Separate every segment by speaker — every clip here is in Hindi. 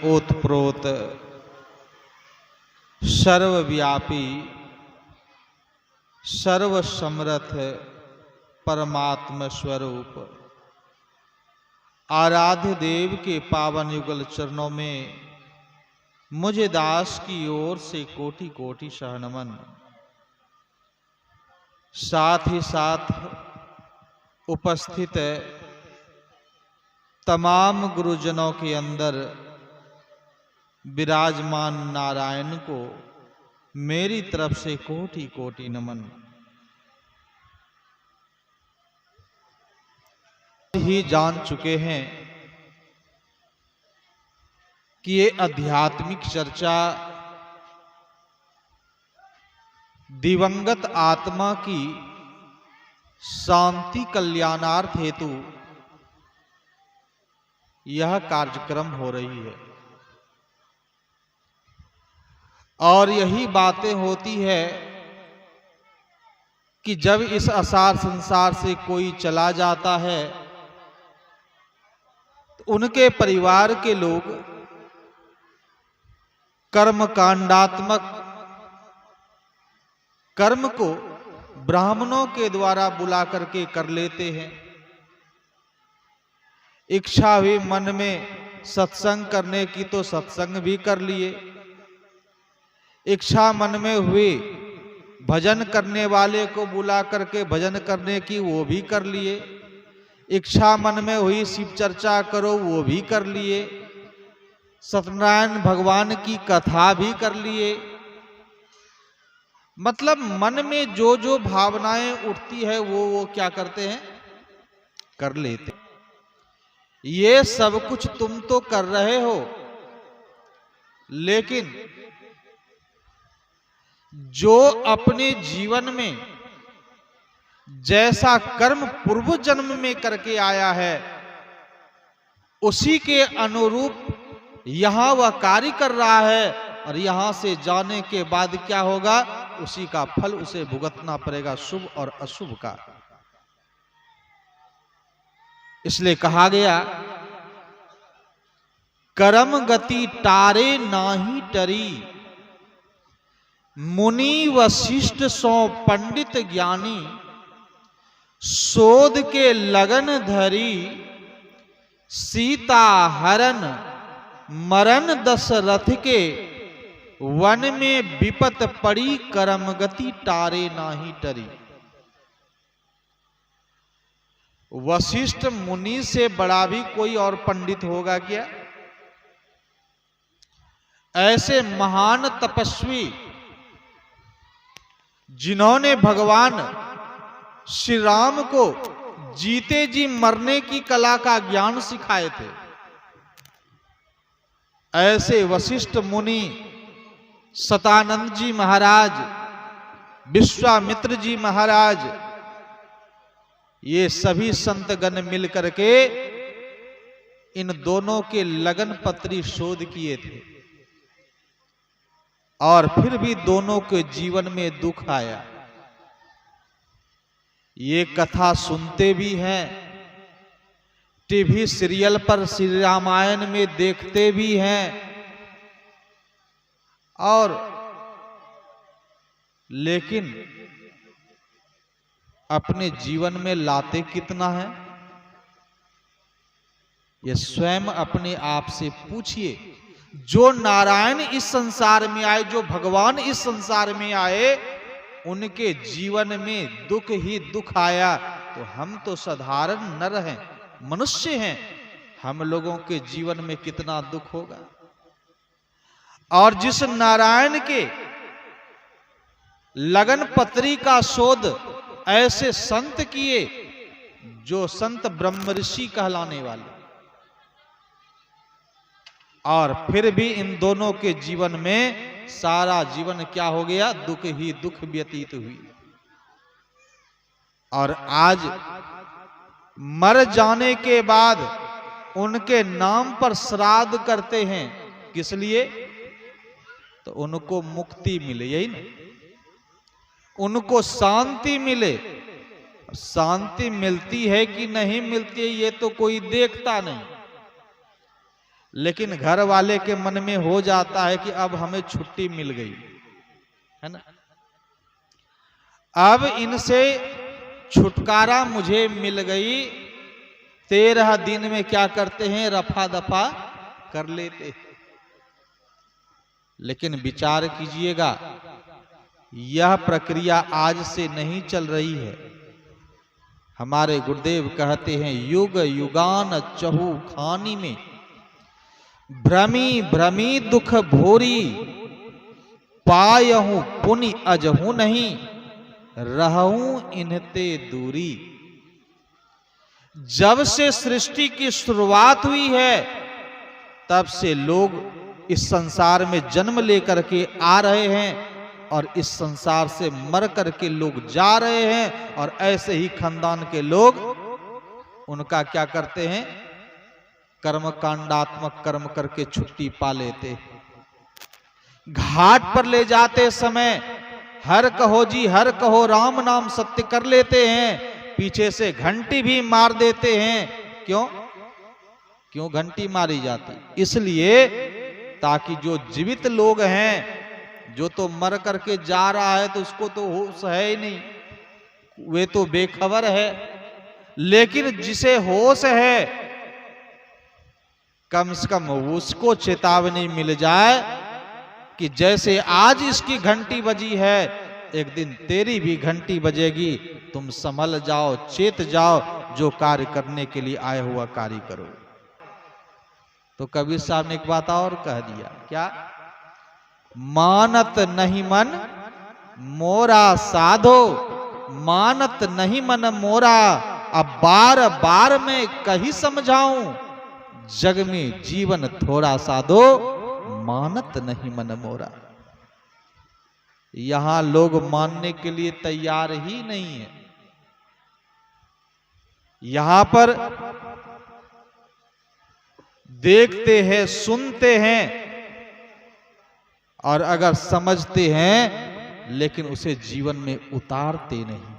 Speaker 1: ओतप्रोत सर्वव्यापी सर्वसमर्थ परमात्म स्वरूप आराध्य देव के पावन युगल चरणों में मुझे दास की ओर से कोटि कोटि शरणमन। साथ ही साथ उपस्थित तमाम गुरुजनों के अंदर विराजमान नारायण को मेरी तरफ से कोटि कोटि नमन। ही जान चुके हैं कि ये आध्यात्मिक चर्चा दिवंगत आत्मा की शांति कल्याणार्थ हेतु यह कार्यक्रम हो रही है और यही बातें होती है कि जब इस असार संसार से कोई चला जाता है तो उनके परिवार के लोग कर्मकांडात्मक कर्म को ब्राह्मणों के द्वारा बुला करके कर लेते हैं। इच्छा हुई मन में सत्संग करने की तो सत्संग भी कर लिए, इच्छा मन में हुई भजन करने वाले को बुला करके भजन करने की वो भी कर लिए, इच्छा मन में हुई शिव चर्चा करो वो भी कर लिए, सत्यनारायण भगवान की कथा भी कर लिए। मतलब मन में जो जो भावनाएं उठती है वो क्या करते हैं, कर लेते। ये सब कुछ तुम तो कर रहे हो, लेकिन जो अपने जीवन में जैसा कर्म पूर्व जन्म में करके आया है उसी के अनुरूप यहां वह कार्य कर रहा है और यहां से जाने के बाद क्या होगा, उसी का फल उसे भुगतना पड़ेगा, शुभ और अशुभ का। इसलिए कहा गया कर्म गति टारे नाही टरी, मुनि वशिष्ठ सो पंडित ज्ञानी, शोध के लगन धरी, सीता हरण मरण दशरथ के, वन में विपत पड़ी कर्म गति टारे नाही टरी। वशिष्ठ मुनि से बड़ा भी कोई और पंडित होगा क्या? ऐसे महान तपस्वी जिन्होंने भगवान श्री राम को जीते जी मरने की कला का ज्ञान सिखाए थे, ऐसे वशिष्ठ मुनि, सतानंद जी महाराज, विश्वामित्र जी महाराज, ये सभी संतगण मिलकर के इन दोनों के लगन पत्री शोध किए थे और फिर भी दोनों के जीवन में दुख आया। ये कथा सुनते भी हैं, टीवी सीरियल पर श्री रामायण में देखते भी हैं, और लेकिन अपने जीवन में लाते कितना है, ये स्वयं अपने आप से पूछिए। जो नारायण इस संसार में आए, जो भगवान इस संसार में आए, उनके जीवन में दुख ही दुख आया, तो हम तो साधारण नर हैं, मनुष्य हैं, हम लोगों के जीवन में कितना दुख होगा। और जिस नारायण के लगन पत्री का शोध ऐसे संत किए, जो संत ब्रह्म ऋषि कहलाने वाले, और फिर भी इन दोनों के जीवन में सारा जीवन क्या हो गया, दुख ही दुख व्यतीत हुई। और आज मर जाने के बाद उनके नाम पर श्राद्ध करते हैं, किस लिए? तो उनको मुक्ति मिले, यही ना, उनको शांति मिले। शांति मिलती है कि नहीं मिलती है ये तो कोई देखता नहीं, लेकिन घर वाले के मन में हो जाता है कि अब हमें छुट्टी मिल गई है ना, अब इनसे छुटकारा मुझे मिल गई। 13 दिन में क्या करते हैं, रफा दफा कर लेते हैं। लेकिन विचार कीजिएगा, यह प्रक्रिया आज से नहीं चल रही है। हमारे गुरुदेव कहते हैं, युग युगान चहु खानी में भ्रमी भ्रमी दुख भोरी, पायहूं पुनि अजहू नहीं, रहूं इनते दूरी। जब से सृष्टि की शुरुआत हुई है तब से लोग इस संसार में जन्म लेकर के आ रहे हैं और इस संसार से मर करके लोग जा रहे हैं, और ऐसे ही खानदान के लोग उनका क्या करते हैं, कर्म कांडात्मक कर्म करके छुट्टी पा लेते। घाट पर ले जाते समय हर कहो जी हर कहो राम नाम सत्य कर लेते हैं, पीछे से घंटी भी मार देते हैं। क्यों घंटी मारी जाती? इसलिए ताकि जो जीवित लोग हैं, जो तो मर करके जा रहा है तो उसको तो होश है ही नहीं, वे तो बेखबर है। लेकिन जिसे होश है, कम से कम उसको चेतावनी मिल जाए कि जैसे आज इसकी घंटी बजी है, एक दिन तेरी भी घंटी बजेगी, तुम संभल जाओ, चेत जाओ, जो कार्य करने के लिए आए हुआ कार्य करो। तो कबीर साहब ने एक बात और कह दिया, क्या? मानत नहीं मन मोरा साधो, मानत नहीं मन मोरा, अब बार बार मैं कहीं समझाऊं, जग में जीवन थोड़ा साधो, मानत नहीं मन मोरा। यहां लोग मानने के लिए तैयार ही नहीं है। यहां पर देखते हैं, सुनते हैं, और अगर समझते हैं लेकिन उसे जीवन में उतारते नहीं,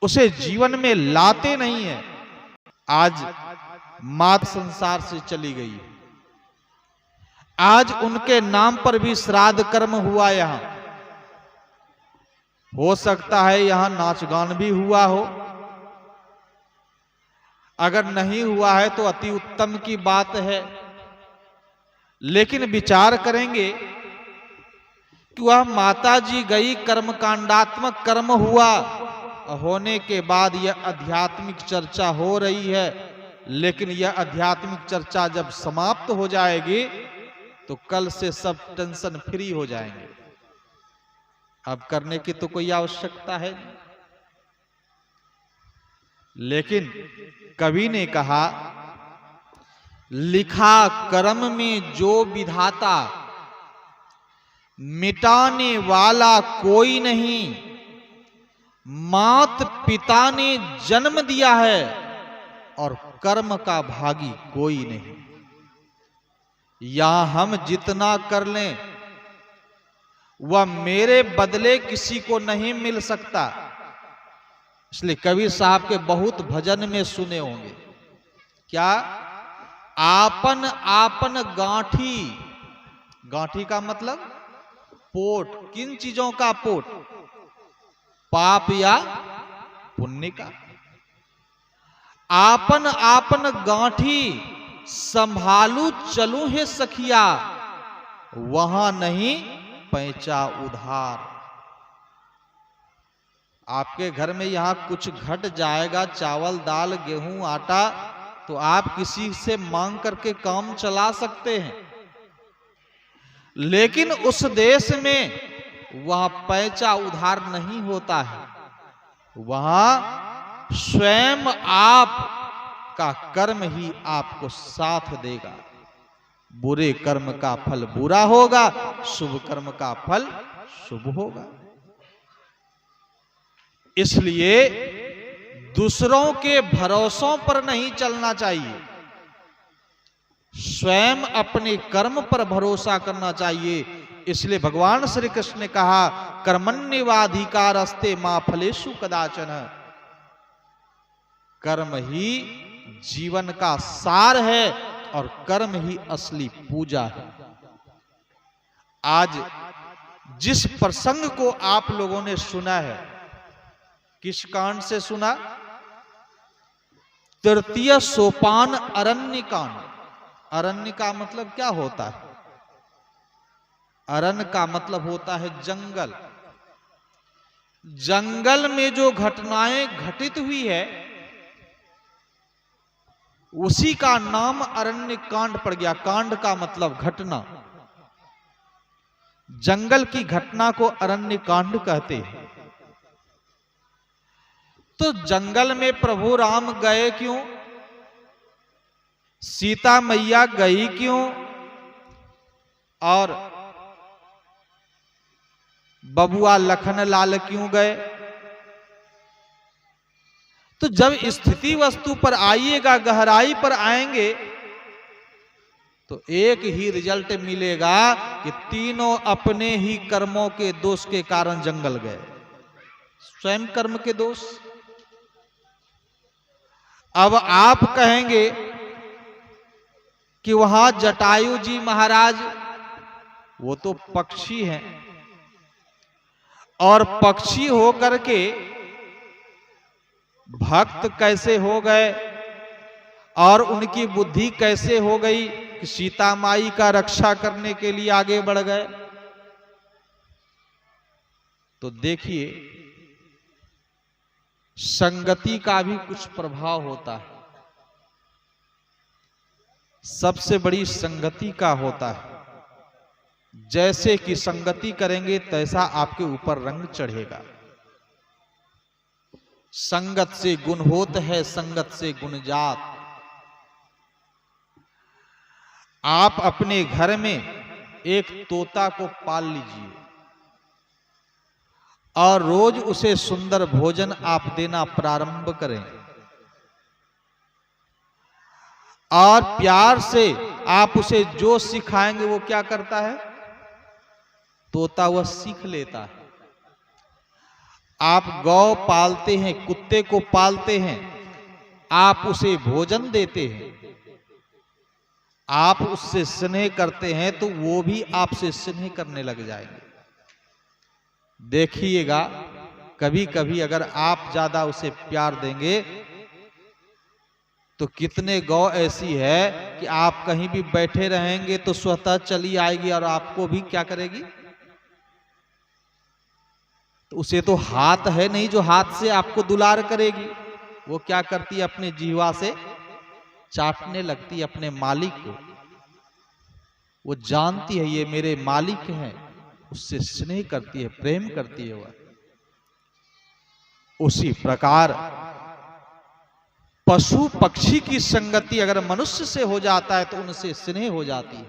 Speaker 1: उसे जीवन में लाते नहीं है। आज मात संसार से चली गई है, आज उनके नाम पर भी श्राद्ध कर्म हुआ। यहां हो सकता है यहां नाच गान भी हुआ हो, अगर नहीं हुआ है तो अति उत्तम की बात है। लेकिन विचार करेंगे कि वह माता जी गई, कर्म कांडात्मक कर्म हुआ, होने के बाद यह आध्यात्मिक चर्चा हो रही है। लेकिन यह आध्यात्मिक चर्चा जब समाप्त हो जाएगी तो कल से सब टेंशन फ्री हो जाएंगे, अब करने की तो कोई आवश्यकता है नहीं। लेकिन कवि ने कहा, लिखा कर्म में जो विधाता, मिटाने वाला कोई नहीं, मात पिता ने जन्म दिया है और कर्म का भागी कोई नहीं। यहां हम जितना कर लें वह मेरे बदले किसी को नहीं मिल सकता। इसलिए कबीर साहब के बहुत भजन में सुने होंगे, क्या? आपन आपन गांठी, गांठी का मतलब पोट, किन चीजों का पोट? पाप या पुण्य का। आपन आपन गांठी संभालू चलू है सखिया, वहां नहीं पैंचा उधार। आपके घर में यहां कुछ घट जाएगा, चावल दाल गेहूं आटा, तो आप किसी से मांग करके काम चला सकते हैं। लेकिन उस देश में वहां पैंचा उधार नहीं होता है, वहां स्वयं आप का कर्म ही आपको साथ देगा। बुरे कर्म का फल बुरा होगा, शुभ कर्म का फल शुभ होगा। इसलिए दूसरों के भरोसों पर नहीं चलना चाहिए, स्वयं अपने कर्म पर भरोसा करना चाहिए। इसलिए भगवान श्री कृष्ण ने कहा, कर्मण्येवाधिकारस्ते मा फलेषु कदाचन। कर्म ही जीवन का सार है, और कर्म ही असली पूजा है। आज जिस प्रसंग को आप लोगों ने सुना है, किस कांड से सुना? तृतीय सोपान अरण्य कांड। अरण्य का मतलब क्या होता है? अरण्य का मतलब होता है जंगल। जंगल में जो घटनाएं घटित हुई है उसी का नाम अरण्य कांड पड़ गया। कांड का मतलब घटना। जंगल की घटना को अरण्य कांड कहते हैं। तो जंगल में प्रभु राम गए क्यों? सीता मैया गई क्यों? और बबुआ लखन लाल क्यों गए? तो जब स्थिति वस्तु पर आइएगा, गहराई पर आएंगे, तो एक ही रिजल्ट मिलेगा कि तीनों अपने ही कर्मों के दोष के कारण जंगल गए। स्वयं कर्म के दोष। अब आप कहेंगे कि वहां जटायु जी महाराज वो तो पक्षी हैं, और पक्षी होकर के भक्त कैसे हो गए और उनकी बुद्धि कैसे हो गई कि सीता माई का रक्षा करने के लिए आगे बढ़ गए? तो देखिए, संगति का भी कुछ प्रभाव होता है। सबसे बड़ी संगति का होता है। जैसे कि संगति करेंगे तैसा आपके ऊपर रंग चढ़ेगा। संगत से गुण होत है, संगत से गुण जात। आप अपने घर में एक तोता को पाल लीजिए और रोज उसे सुंदर भोजन आप देना प्रारंभ करें, और प्यार से आप उसे जो सिखाएंगे वो क्या करता है? तोता वह सीख लेता है। आप गौ पालते हैं, कुत्ते को पालते हैं, आप उसे भोजन देते हैं, आप उससे स्नेह करते हैं, तो वो भी आपसे स्नेह करने लग जाएंगे। देखिएगा, कभी कभी अगर आप ज्यादा उसे प्यार देंगे तो कितने गौ ऐसी है कि आप कहीं भी बैठे रहेंगे तो स्वतः चली आएगी और आपको भी क्या करेगी? तो उसे तो हाथ है नहीं जो हाथ से आपको दुलार करेगी। वो क्या करती है? अपने जीवा से चाटने लगती है अपने मालिक को। वो जानती है ये मेरे मालिक हैं, उससे स्नेह करती है, प्रेम करती है वह। उसी प्रकार पशु पक्षी की संगति अगर मनुष्य से हो जाता है तो उनसे स्नेह हो जाती है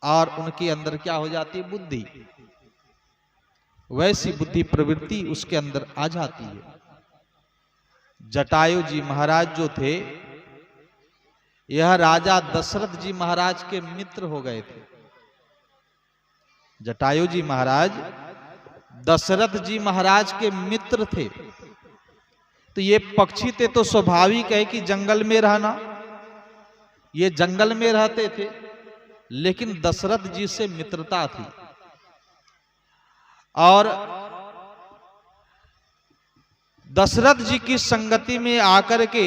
Speaker 1: और उनके अंदर क्या हो जाती है? बुद्धि। वैसी बुद्धि प्रवृत्ति उसके अंदर आ जाती है। जटायु जी महाराज जो थे, यह राजा दशरथ जी महाराज के मित्र हो गए थे। जटायु जी महाराज दशरथ जी महाराज के मित्र थे। तो ये पक्षी थे तो स्वाभाविक है कि जंगल में रहना। ये जंगल में रहते थे, लेकिन दशरथ जी से मित्रता थी। और दशरथ जी की संगति में आकर के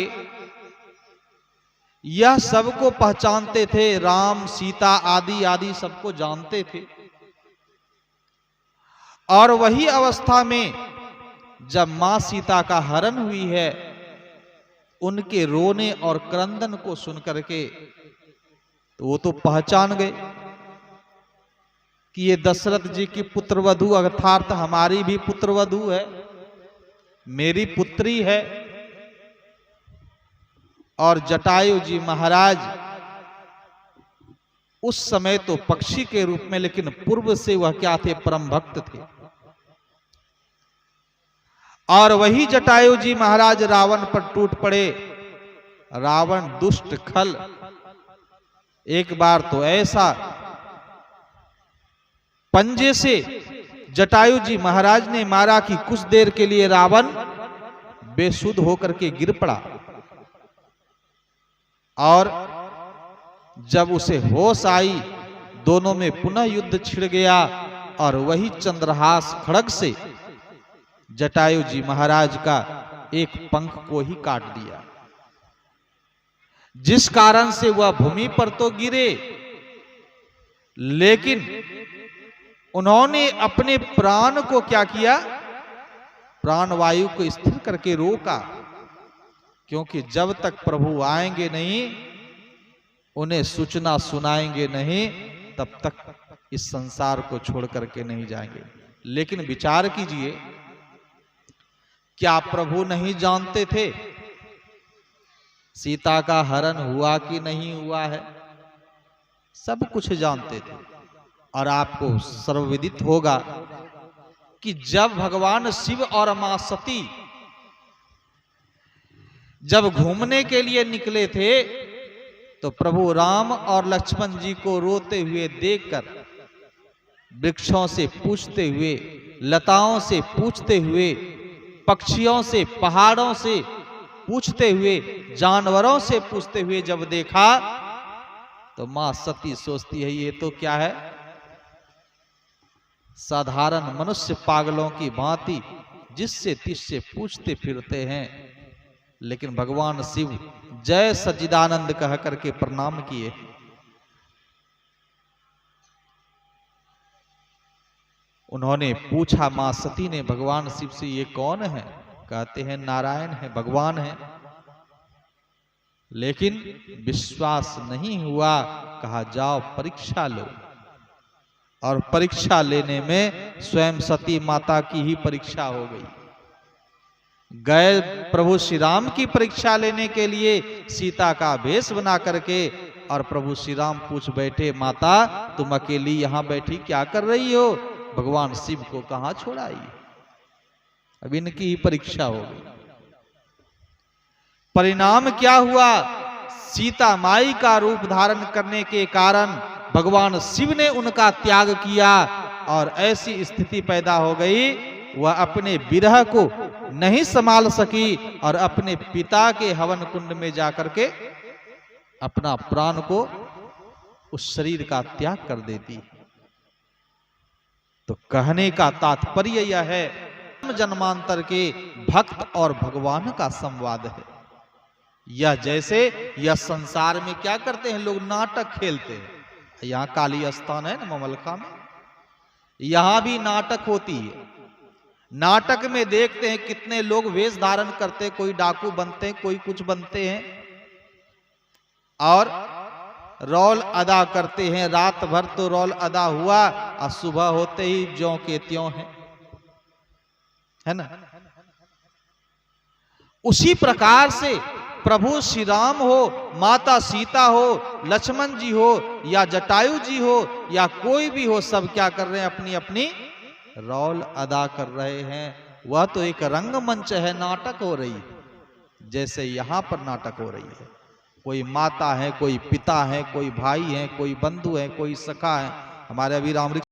Speaker 1: यह सबको पहचानते थे। राम सीता आदि आदि सबको जानते थे। और वही अवस्था में जब मां सीता का हरण हुई है, उनके रोने और क्रंदन को सुनकर के तो वो तो पहचान गए कि ये दशरथ जी की पुत्रवधू, अर्थात हमारी भी पुत्रवधू है, मेरी पुत्री है। और जटायु जी महाराज उस समय तो पक्षी के रूप में, लेकिन पूर्व से वह क्या थे? परम भक्त थे। और वही जटायु जी महाराज रावण पर टूट पड़े। रावण दुष्ट खल। एक बार तो ऐसा पंजे से जटायु जी महाराज ने मारा कि कुछ देर के लिए रावण बेसुध होकर के गिर पड़ा। और जब उसे होश आई, दोनों में पुनः युद्ध छिड़ गया और वही चंद्रहास खड़ग से जटायु जी महाराज का एक पंख को ही काट दिया, जिस कारण से वह भूमि पर तो गिरे, लेकिन उन्होंने अपने प्राण को क्या किया, प्राणवायु को स्थिर करके रोका, क्योंकि जब तक प्रभु आएंगे नहीं, उन्हें सूचना सुनाएंगे नहीं, तब तक इस संसार को छोड़ करके नहीं जाएंगे। लेकिन विचार कीजिए, क्या प्रभु नहीं जानते थे सीता का हरण हुआ कि नहीं हुआ है? सब कुछ जानते थे। और आपको सर्वविदित होगा कि जब भगवान शिव और मां सती जब घूमने के लिए निकले थे, तो प्रभु राम और लक्ष्मण जी को रोते हुए देखकर, वृक्षों से पूछते हुए, लताओं से पूछते हुए, पक्षियों से, पहाड़ों से पूछते हुए, जानवरों से पूछते हुए जब देखा, तो मां सती सोचती है ये तो क्या है, साधारण मनुष्य पागलों की भांति जिससे तिससे पूछते फिरते हैं। लेकिन भगवान शिव जय सच्चिदानंद कह करके प्रणाम किए। उन्होंने पूछा, मां सती ने भगवान शिव से, ये कौन है? कहते हैं नारायण है, भगवान है। लेकिन विश्वास नहीं हुआ, कहा जाओ परीक्षा लो। और परीक्षा लेने में स्वयं सती माता की ही परीक्षा हो गई। गए प्रभु श्री राम की परीक्षा लेने के लिए सीता का भेष बना करके, और प्रभु श्री राम पूछ बैठे, माता तुम अकेली यहां बैठी क्या कर रही हो? भगवान शिव को कहां छोड़ाई? अब इनकी ही परीक्षा हो गई। परिणाम क्या हुआ? सीता माई का रूप धारण करने के कारण भगवान शिव ने उनका त्याग किया, और ऐसी स्थिति पैदा हो गई, वह अपने विरह को नहीं संभाल सकी और अपने पिता के हवन कुंड में जाकर के अपना प्राण को, उस शरीर का त्याग कर देती। तो कहने का तात्पर्य यह है, जन्मांतर के भक्त और भगवान का संवाद है। यह जैसे यह संसार में क्या करते हैं लोग, नाटक खेलते हैं। यहाँ काली स्थान है ना ममलका में, यहां भी नाटक होती है। नाटक में देखते हैं कितने लोग वेश धारण करते हैं, कोई डाकू बनते हैं, कोई कुछ बनते हैं, और रोल अदा करते हैं। रात भर तो रोल अदा हुआ, और सुबह होते ही ज्यों के त्यों है ना। उसी प्रकार से प्रभु श्री राम हो, माता सीता हो, लक्ष्मण जी हो, या जटायु जी हो, या कोई भी हो, सब क्या कर रहे हैं, अपनी अपनी रोल अदा कर रहे हैं। वह तो एक रंगमंच है, नाटक हो रही है। जैसे यहां पर नाटक हो रही है, कोई माता है, कोई पिता है, कोई भाई है, कोई बंधु है, कोई सखा है। हमारे अभी राम